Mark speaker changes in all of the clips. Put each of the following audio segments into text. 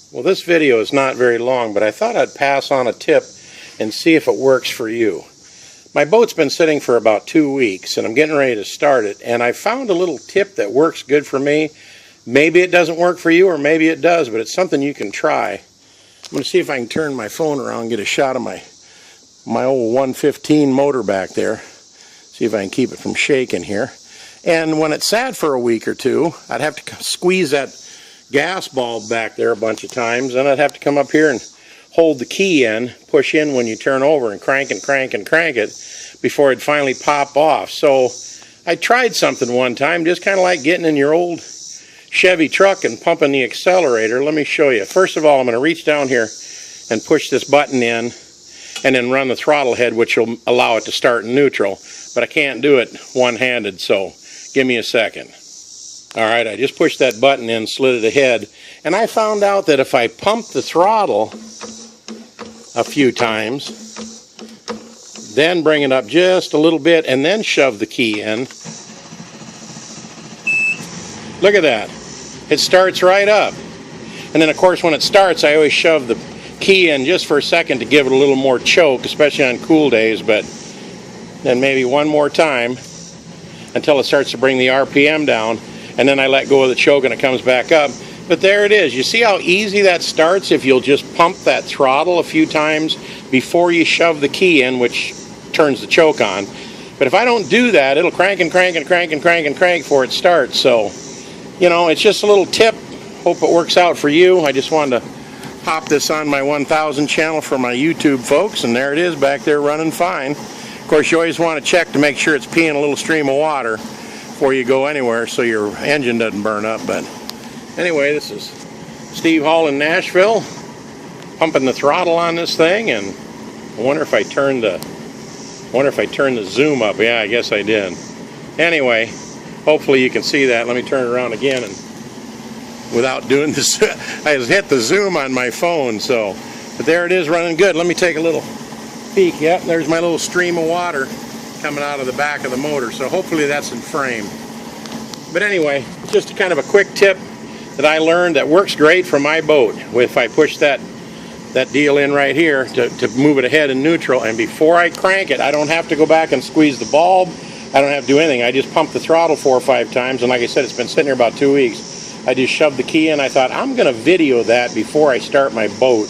Speaker 1: Well, this video is not very long, but I thought I'd pass on a tip and see if it works for you. My boat's been sitting for about 2 weeks, and I'm getting ready to start it, and I found a little tip that works good for me. Maybe it doesn't work for you, or maybe it does, but it's something you can try. I'm going to see if I can turn my phone around and get a shot of my old 115 motor back there. See if I can keep it from shaking here. And when it sat for a week or two, I'd have to squeeze that gas bulb back there a bunch of times, and I'd have to come up here and hold the key in, push in when you turn over, and crank and crank and crank it before it'd finally pop off. So I tried something one time, just kind of like getting in your old Chevy truck and pumping the accelerator. Let me show you. First of all, I'm going to reach down here and push this button in and then run the throttle head, which will allow it to start in neutral, but I can't do it one-handed, so give me a second. Alright, I just pushed that button in, slid it ahead, and I found out that if I pump the throttle a few times, then bring it up just a little bit, and then shove the key in, look at that. It starts right up. And then, of course, when it starts, I always shove the key in just for a second to give it a little more choke, especially on cool days, but then maybe one more time until it starts to bring the RPM down. And then I let go of the choke and it comes back up. But there it is. You see how easy that starts if you'll just pump that throttle a few times before you shove the key in, which turns the choke on. But if I don't do that, it'll crank and crank and crank and crank and crank before it starts. So, you know, it's just a little tip. Hope it works out for you. I just wanted to pop this on my 1000 channel for my YouTube folks, and there it is back there running fine. Of course, you always want to check to make sure it's peeing a little stream of water before you go anywhere so your engine doesn't burn up. But anyway, this is Steve Hall in Nashville, pumping the throttle on this thing, and I wonder if I turned the zoom up. Yeah, I guess I did. Anyway, hopefully you can see that. Let me turn it around again, and without doing this, I just hit the zoom on my phone. So, but there it is, running good. Let me take a little peek. Yep, there's my little stream of water coming out of the back of the motor, so hopefully that's in frame. But anyway, just kind of a quick tip that I learned that works great for my boat. If I push that deal in right here to move it ahead in neutral, and before I crank it, I don't have to go back and squeeze the bulb. I don't have to do anything. I just pump the throttle 4 or 5 times, and like I said, it's been sitting here about 2 weeks. I just shoved the key in. I thought, I'm going to video that before I start my boat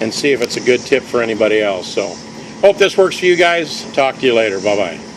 Speaker 1: and see if it's a good tip for anybody else. So, hope this works for you guys. Talk to you later. Bye-bye.